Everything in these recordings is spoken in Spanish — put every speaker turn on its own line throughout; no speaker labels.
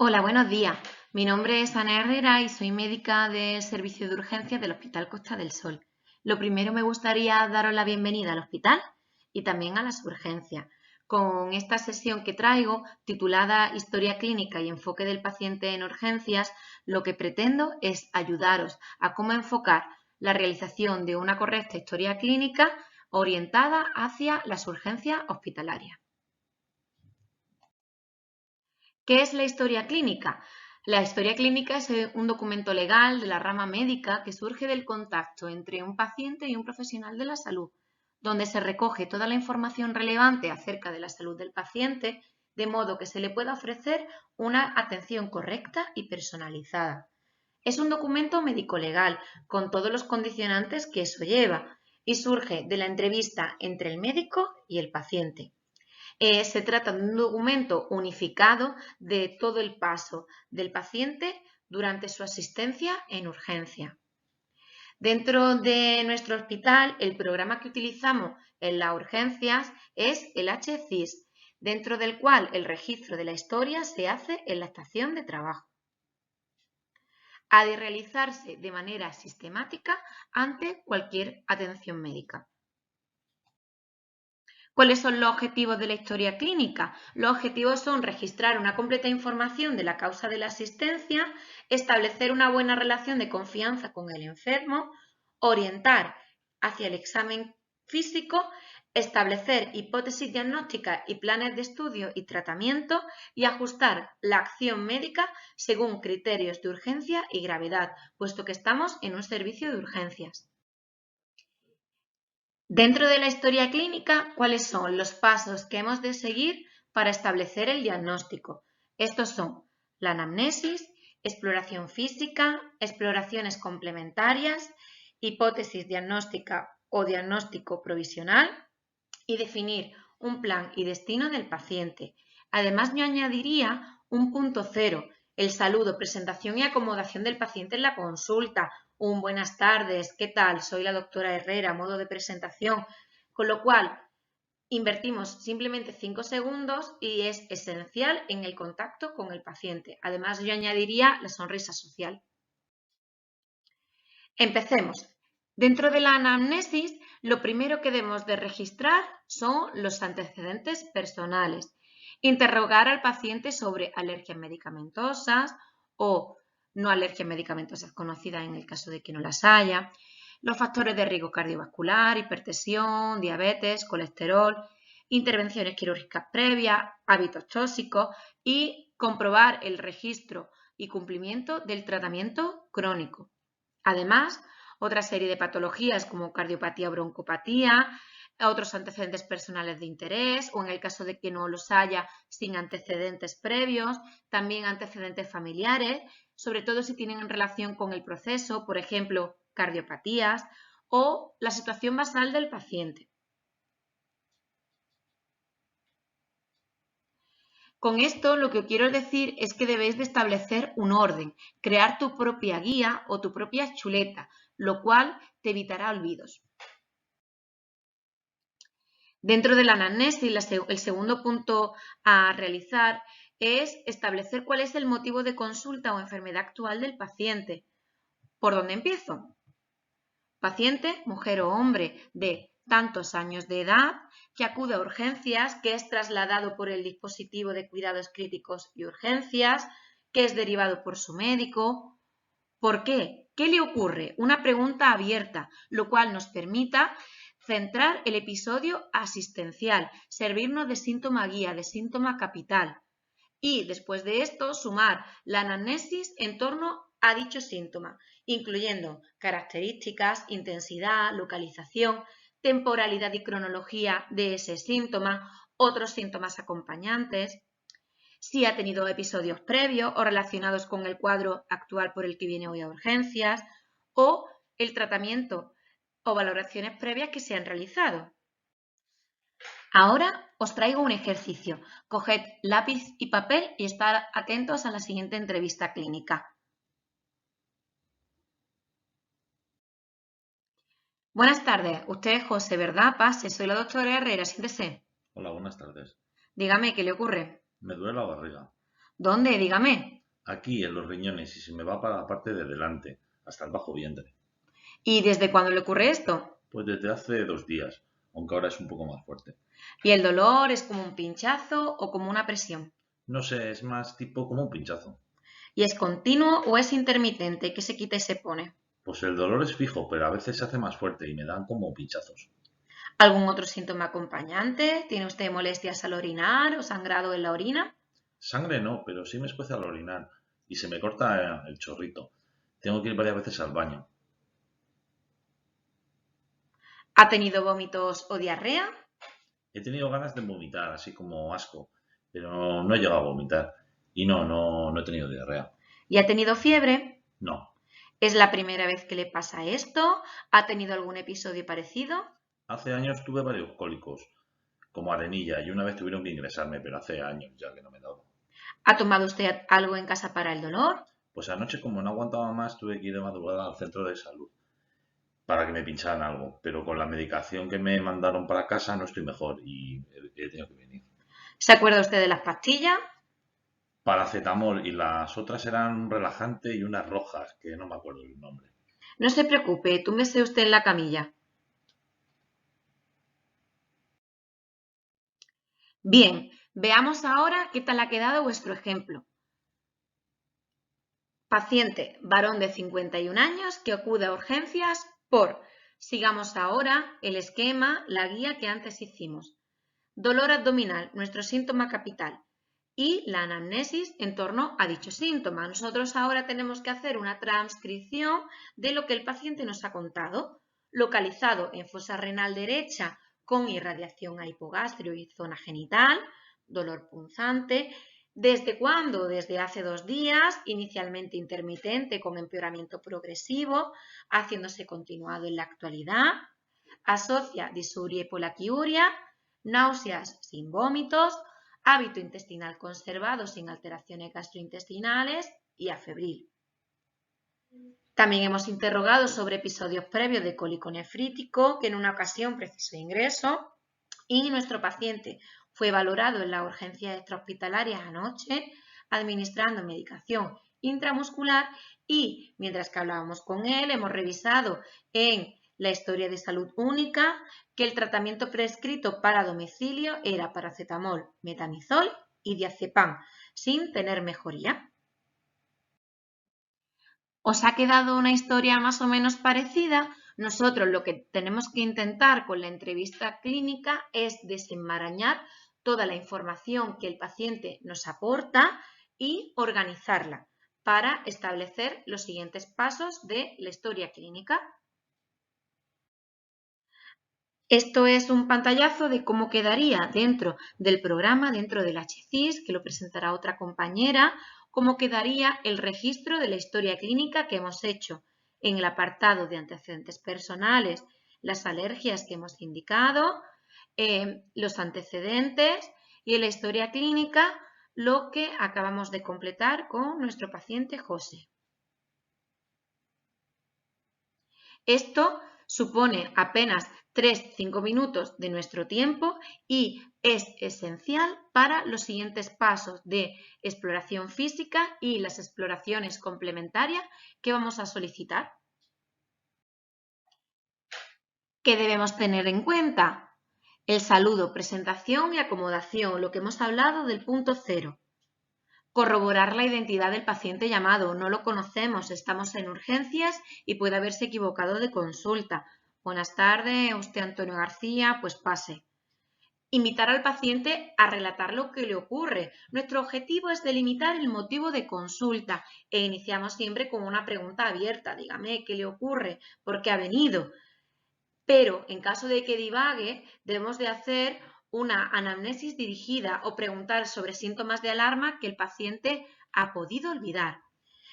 Hola, buenos días. Mi nombre es Ana Herrera y soy médica del Servicio de Urgencias del Hospital Costa del Sol. Lo primero me gustaría daros la bienvenida al hospital y también a las urgencias. Con esta sesión que traigo, titulada Historia clínica y enfoque del paciente en urgencias, lo que pretendo es ayudaros a cómo enfocar la realización de una correcta historia clínica orientada hacia las urgencias hospitalarias. ¿Qué es la historia clínica? La historia clínica es un documento legal de la rama médica que surge del contacto entre un paciente y un profesional de la salud, donde se recoge toda la información relevante acerca de la salud del paciente, de modo que se le pueda ofrecer una atención correcta y personalizada. Es un documento médico-legal con todos los condicionantes que eso lleva y surge de la entrevista entre el médico y el paciente. Se trata de un documento unificado de todo el paso del paciente durante su asistencia en urgencia. Dentro de nuestro hospital, el programa que utilizamos en las urgencias es el HCIS, dentro del cual el registro de la historia se hace en la estación de trabajo. Ha de realizarse de manera sistemática ante cualquier atención médica. ¿Cuáles son los objetivos de la historia clínica? Los objetivos son registrar una completa información de la causa de la asistencia, establecer una buena relación de confianza con el enfermo, orientar hacia el examen físico, establecer hipótesis diagnósticas y planes de estudio y tratamiento y ajustar la acción médica según criterios de urgencia y gravedad, puesto que estamos en un servicio de urgencias. Dentro de la historia clínica, ¿cuáles son los pasos que hemos de seguir para establecer el diagnóstico? Estos son la anamnesis, exploración física, exploraciones complementarias, hipótesis diagnóstica o diagnóstico provisional y definir un plan y destino del paciente. Además, yo añadiría un punto cero, el saludo, presentación y acomodación del paciente en la consulta. Un buenas tardes, ¿qué tal? Soy la doctora Herrera, modo de presentación. Con lo cual, invertimos simplemente 5 segundos y es esencial en el contacto con el paciente. Además, yo añadiría la sonrisa social. Empecemos. Dentro de la anamnesis, lo primero que debemos de registrar son los antecedentes personales. Interrogar al paciente sobre alergias medicamentosas o no alergias medicamentosas conocidas en el caso de que no las haya, los factores de riesgo cardiovascular, hipertensión, diabetes, colesterol, intervenciones quirúrgicas previas, hábitos tóxicos y comprobar el registro y cumplimiento del tratamiento crónico. Además, otra serie de patologías como cardiopatía o broncopatía, otros antecedentes personales de interés o en el caso de que no los haya sin antecedentes previos, también antecedentes familiares, sobre todo si tienen relación con el proceso, por ejemplo, cardiopatías o la situación basal del paciente. Con esto lo que quiero decir es que debéis de establecer un orden, crear tu propia guía o tu propia chuleta, lo cual te evitará olvidos. Dentro de la anamnesis, el segundo punto a realizar es establecer cuál es el motivo de consulta o enfermedad actual del paciente. ¿Por dónde empiezo? Paciente, mujer o hombre, de tantos años de edad, que acude a urgencias, que es trasladado por el dispositivo de cuidados críticos y urgencias, que es derivado por su médico. ¿Por qué? ¿Qué le ocurre? Una pregunta abierta, lo cual nos permita centrar el episodio asistencial, servirnos de síntoma guía, de síntoma capital. Y después de esto, sumar la anamnesis en torno a dicho síntoma, incluyendo características, intensidad, localización, temporalidad y cronología de ese síntoma, otros síntomas acompañantes, si ha tenido episodios previos o relacionados con el cuadro actual por el que viene hoy a urgencias, o el tratamiento o valoraciones previas que se han realizado. Ahora os traigo un ejercicio. Coged lápiz y papel y estar atentos a la siguiente entrevista clínica. Buenas tardes, usted es José, ¿verdad? Pase, soy la doctora Herrera, siéntese.
Hola, buenas tardes.
Dígame, ¿qué le ocurre?
Me duele la barriga.
¿Dónde? Dígame.
Aquí, en los riñones, y se me va para la parte de delante, hasta el bajo vientre.
¿Y desde cuándo le ocurre esto?
Pues desde hace 2 días, aunque ahora es un poco más fuerte.
¿Y el dolor es como un pinchazo o como una presión?
No sé, es más tipo como un pinchazo.
¿Y es continuo o es intermitente que se quita y se pone?
Pues el dolor es fijo, pero a veces se hace más fuerte y me dan como pinchazos.
¿Algún otro síntoma acompañante? ¿Tiene usted molestias al orinar o sangrado en la orina?
Sangre no, pero sí me escuece al orinar y se me corta el chorrito. Tengo que ir varias veces al baño.
¿Ha tenido vómitos o diarrea?
He tenido ganas de vomitar, así como asco, pero no he llegado a vomitar. Y no he tenido diarrea.
¿Y ha tenido fiebre?
No.
¿Es la primera vez que le pasa esto? ¿Ha tenido algún episodio parecido?
Hace años tuve varios cólicos, como arenilla, y una vez tuvieron que ingresarme, pero hace años ya que no me he dado.
¿Ha tomado usted algo en casa para el dolor?
Pues anoche, como no aguantaba más, tuve que ir de madrugada al centro de salud para que me pincharan algo, pero con la medicación que me mandaron para casa no estoy mejor y he tenido que venir.
¿Se acuerda usted de las pastillas?
Paracetamol y las otras eran un relajante y unas rojas, que no me acuerdo el nombre.
No se preocupe, túmbese usted en la camilla. Bien, veamos ahora qué tal ha quedado vuestro ejemplo. Paciente varón de 51 años que acude a urgencias por, sigamos ahora el esquema, la guía que antes hicimos. Dolor abdominal, nuestro síntoma capital, y la anamnesis en torno a dicho síntoma. Nosotros ahora tenemos que hacer una transcripción de lo que el paciente nos ha contado, localizado en fosa renal derecha con irradiación a hipogastrio y zona genital, dolor punzante. ¿Desde cuándo? Desde hace 2 días, inicialmente intermitente con empeoramiento progresivo, haciéndose continuado en la actualidad. Asocia disuria y polaquiuria, náuseas sin vómitos, hábito intestinal conservado sin alteraciones gastrointestinales y afebril. También hemos interrogado sobre episodios previos de cólico nefrítico que en una ocasión precisó ingreso y nuestro paciente fue valorado en las urgencias extrahospitalarias anoche administrando medicación intramuscular y mientras que hablábamos con él hemos revisado en la historia de salud única que el tratamiento prescrito para domicilio era paracetamol, metamizol y diazepam, sin tener mejoría. ¿Os ha quedado una historia más o menos parecida? Nosotros lo que tenemos que intentar con la entrevista clínica es desenmarañar toda la información que el paciente nos aporta y organizarla para establecer los siguientes pasos de la historia clínica. Esto es un pantallazo de cómo quedaría dentro del programa, dentro del HCIS, que lo presentará otra compañera, cómo quedaría el registro de la historia clínica que hemos hecho en el apartado de antecedentes personales, las alergias que hemos indicado, los antecedentes y en la historia clínica lo que acabamos de completar con nuestro paciente José. Esto supone apenas 3-5 minutos de nuestro tiempo y es esencial para los siguientes pasos de exploración física y las exploraciones complementarias que vamos a solicitar. ¿Qué debemos tener en cuenta? El saludo, presentación y acomodación, lo que hemos hablado del punto 0. Corroborar la identidad del paciente llamado. No lo conocemos, estamos en urgencias y puede haberse equivocado de consulta. Buenas tardes, usted Antonio García, pues pase. Invitar al paciente a relatar lo que le ocurre. Nuestro objetivo es delimitar el motivo de consulta e iniciamos siempre con una pregunta abierta. Dígame qué le ocurre, por qué ha venido. Pero en caso de que divague, debemos de hacer una anamnesis dirigida o preguntar sobre síntomas de alarma que el paciente ha podido olvidar.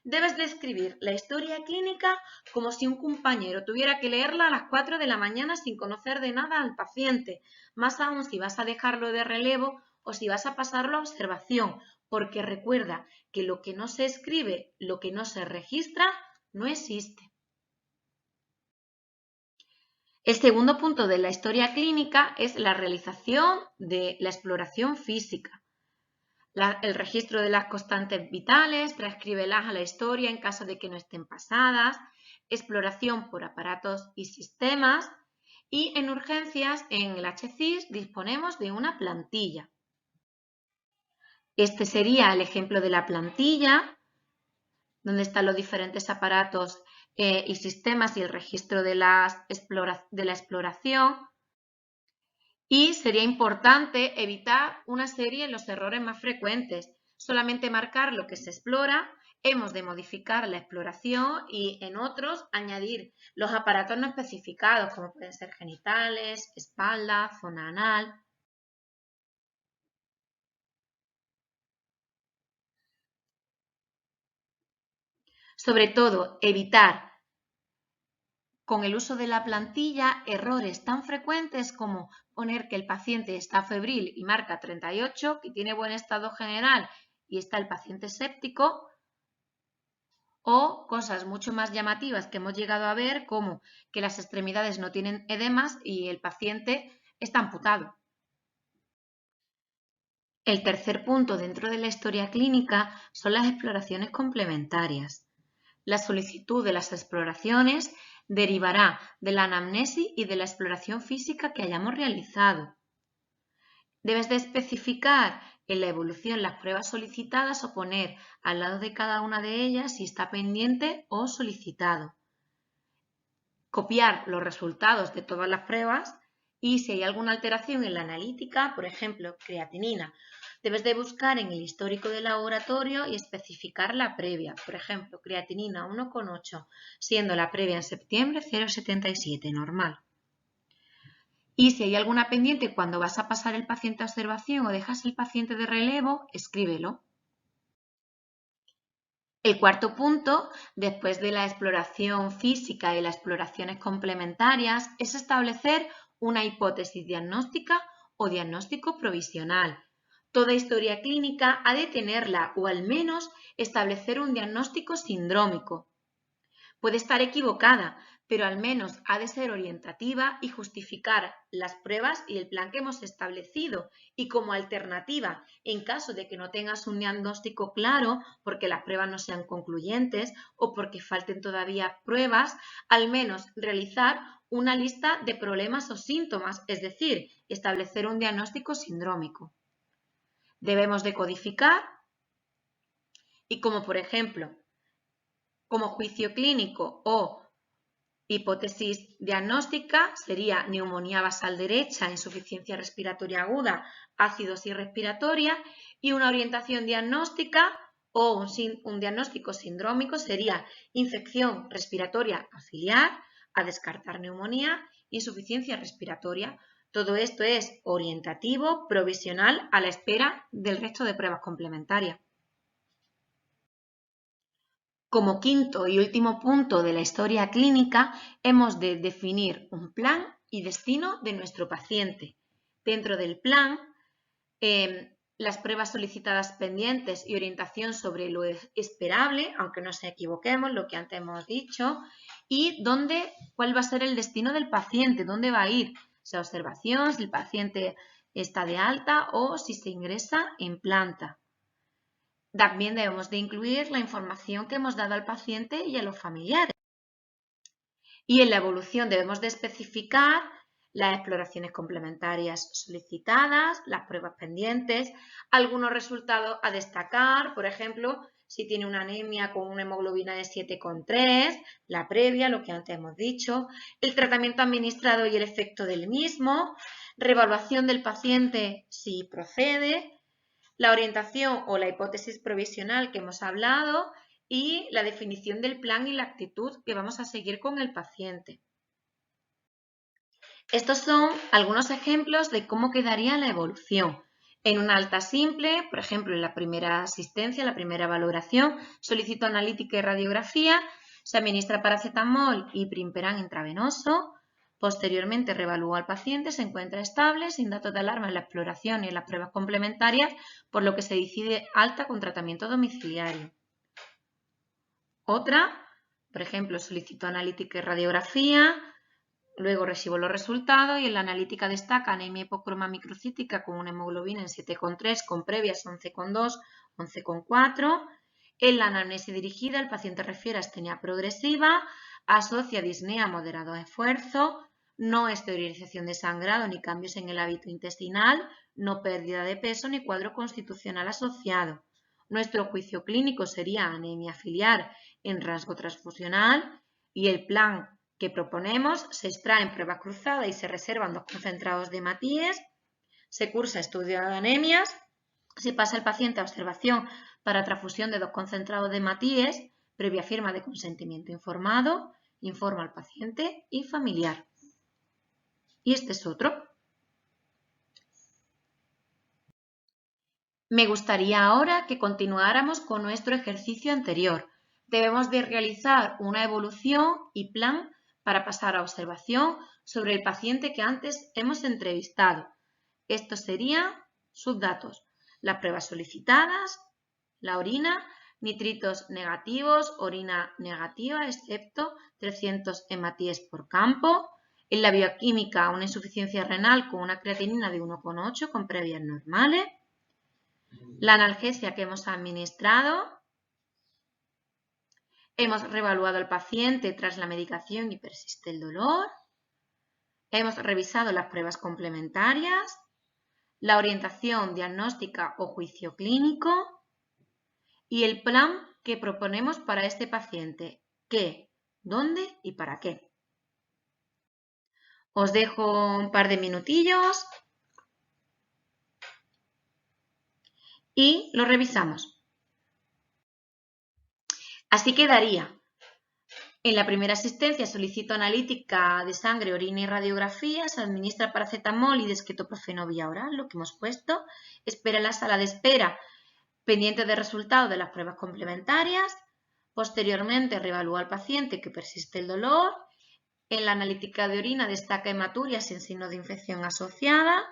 Debes describir la historia clínica como si un compañero tuviera que leerla a las 4 de la mañana sin conocer de nada al paciente, más aún si vas a dejarlo de relevo o si vas a pasarlo a observación, porque recuerda que lo que no se escribe, lo que no se registra, no existe. El segundo punto de la historia clínica es la realización de la exploración física. el registro de las constantes vitales, transcríbelas a la historia en caso de que no estén pasadas, exploración por aparatos y sistemas, y en urgencias en el HCIS disponemos de una plantilla. Este sería el ejemplo de la plantilla, donde están los diferentes aparatos y sistemas y el registro de la exploración. Y sería importante evitar una serie de los errores más frecuentes. Solamente marcar lo que se explora, hemos de modificar la exploración y en otros añadir los aparatos no especificados, como pueden ser genitales, espalda, zona anal. Sobre todo, evitar con el uso de la plantilla errores tan frecuentes como poner que el paciente está febril y marca 38, que tiene buen estado general y está el paciente séptico, o cosas mucho más llamativas que hemos llegado a ver como que las extremidades no tienen edemas y el paciente está amputado. El tercer punto dentro de la historia clínica son las exploraciones complementarias. La solicitud de las exploraciones derivará de la anamnesis y de la exploración física que hayamos realizado. Debes de especificar en la evolución las pruebas solicitadas o poner al lado de cada una de ellas si está pendiente o solicitado. Copiar los resultados de todas las pruebas y si hay alguna alteración en la analítica, por ejemplo, creatinina, debes de buscar en el histórico del laboratorio y especificar la previa. Por ejemplo, creatinina 1,8, siendo la previa en septiembre 0,77, normal. Y si hay alguna pendiente cuando vas a pasar el paciente a observación o dejas el paciente de relevo, escríbelo. El cuarto punto, después de la exploración física y las exploraciones complementarias, es establecer una hipótesis diagnóstica o diagnóstico provisional. Toda historia clínica ha de tenerla o al menos establecer un diagnóstico sindrómico. Puede estar equivocada, pero al menos ha de ser orientativa y justificar las pruebas y el plan que hemos establecido. Y como alternativa, en caso de que no tengas un diagnóstico claro, porque las pruebas no sean concluyentes o porque falten todavía pruebas, al menos realizar una lista de problemas o síntomas, es decir, establecer un diagnóstico sindrómico. Debemos de codificar y como por ejemplo, como juicio clínico o hipótesis diagnóstica sería neumonía basal derecha, insuficiencia respiratoria aguda, acidosis respiratoria, y una orientación diagnóstica o un diagnóstico sindrómico sería infección respiratoria auxiliar, a descartar neumonía, insuficiencia respiratoria. Todo esto es orientativo, provisional, a la espera del resto de pruebas complementarias. Como quinto y último punto de la historia clínica, hemos de definir un plan y destino de nuestro paciente. Dentro del plan, las pruebas solicitadas pendientes y orientación sobre lo esperable, aunque no nos equivoquemos, lo que antes hemos dicho, y cuál va a ser el destino del paciente, dónde va a ir, si a observación, si el paciente está de alta o si se ingresa en planta. También debemos de incluir la información que hemos dado al paciente y a los familiares. Y en la evolución debemos de especificar las exploraciones complementarias solicitadas, las pruebas pendientes, algunos resultados a destacar, por ejemplo, si tiene una anemia con una hemoglobina de 7,3, la previa, lo que antes hemos dicho, el tratamiento administrado y el efecto del mismo, reevaluación del paciente si procede, la orientación o la hipótesis provisional que hemos hablado y la definición del plan y la actitud que vamos a seguir con el paciente. Estos son algunos ejemplos de cómo quedaría la evolución. En una alta simple, por ejemplo, en la primera asistencia, la primera valoración, solicito analítica y radiografía, se administra paracetamol y primperan intravenoso. Posteriormente reevalúa al paciente, se encuentra estable, sin datos de alarma en la exploración y en las pruebas complementarias, por lo que se decide alta con tratamiento domiciliario. Otra, por ejemplo, solicitó analítica y radiografía, Luego recibo los resultados y en la analítica destaca anemia hipocroma microcítica con una hemoglobina en 7,3 con previas 11,2, 11,4. En la anamnesis dirigida el paciente refiere a astenia progresiva, asocia disnea moderado a esfuerzo, no exteriorización de sangrado ni cambios en el hábito intestinal, no pérdida de peso ni cuadro constitucional asociado. Nuestro juicio clínico sería anemia filiar en rasgo transfusional y el plan que proponemos: se extraen pruebas cruzadas y se reservan 2 concentrados de Matías, se cursa estudio de anemias, se pasa el paciente a observación para transfusión de 2 concentrados de Matías, previa firma de consentimiento informado, informa al paciente y familiar. Y este es otro. Me gustaría ahora que continuáramos con nuestro ejercicio anterior. Debemos de realizar una evolución y plan para pasar a observación sobre el paciente que antes hemos entrevistado. Estos serían sus datos: las pruebas solicitadas, la orina, nitritos negativos, orina negativa, excepto 300 hematíes por campo. En la bioquímica, una insuficiencia renal con una creatinina de 1,8 con previas normales. La analgesia que hemos administrado. Hemos reevaluado al paciente tras la medicación y persiste el dolor. Hemos revisado las pruebas complementarias, la orientación diagnóstica o juicio clínico y el plan que proponemos para este paciente: qué, dónde y para qué. Os dejo un par de minutillos y lo revisamos. Así quedaría. En la primera asistencia solicito analítica de sangre, orina y radiografía, se administra paracetamol y desquetoprofeno vía oral, lo que hemos puesto. Espera en la sala de espera, pendiente de resultados de las pruebas complementarias. Posteriormente reevalúa al paciente que persiste el dolor. En la analítica de orina destaca hematuria sin signo de infección asociada.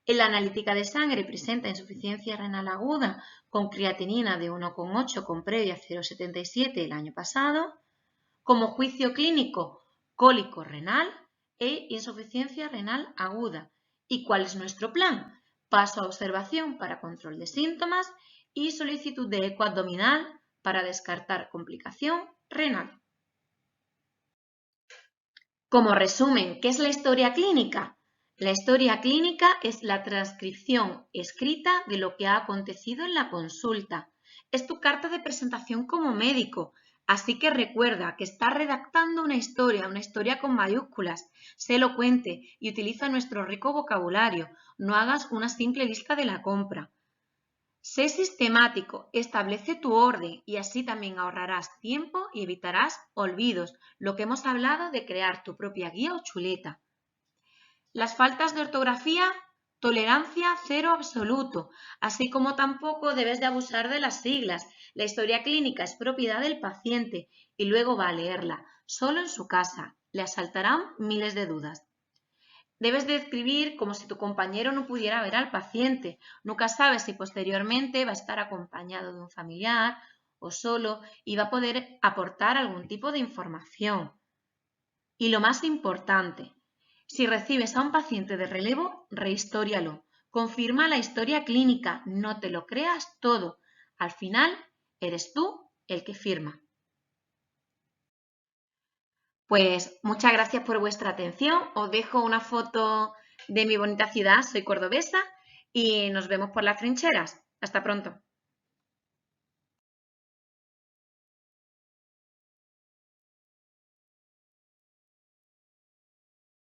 En la analítica de sangre presenta insuficiencia renal aguda con creatinina de 1,8 con previa 0,77 el año pasado. Como juicio clínico, cólico renal e insuficiencia renal aguda. ¿Y cuál es nuestro plan? Paso a observación para control de síntomas y solicitud de eco abdominal para descartar complicación renal. Como resumen, ¿qué es la historia clínica? La historia clínica es la transcripción escrita de lo que ha acontecido en la consulta. Es tu carta de presentación como médico. Así que recuerda que estás redactando una historia con mayúsculas. Sé elocuente y utiliza nuestro rico vocabulario. No hagas una simple lista de la compra. Sé sistemático, establece tu orden y así también ahorrarás tiempo y evitarás olvidos, lo que hemos hablado de crear tu propia guía o chuleta. Las faltas de ortografía, tolerancia cero absoluto, así como tampoco debes de abusar de las siglas. La historia clínica es propiedad del paciente y luego va a leerla solo en su casa. Le asaltarán miles de dudas. Debes de escribir como si tu compañero no pudiera ver al paciente. Nunca sabes si posteriormente va a estar acompañado de un familiar o solo y va a poder aportar algún tipo de información. Y lo más importante, si recibes a un paciente de relevo, rehistóralo. Confirma la historia clínica, no te lo creas todo. Al final, eres tú el que firma. Pues muchas gracias por vuestra atención. Os dejo una foto de mi bonita ciudad, soy cordobesa, y nos vemos por las trincheras. Hasta pronto.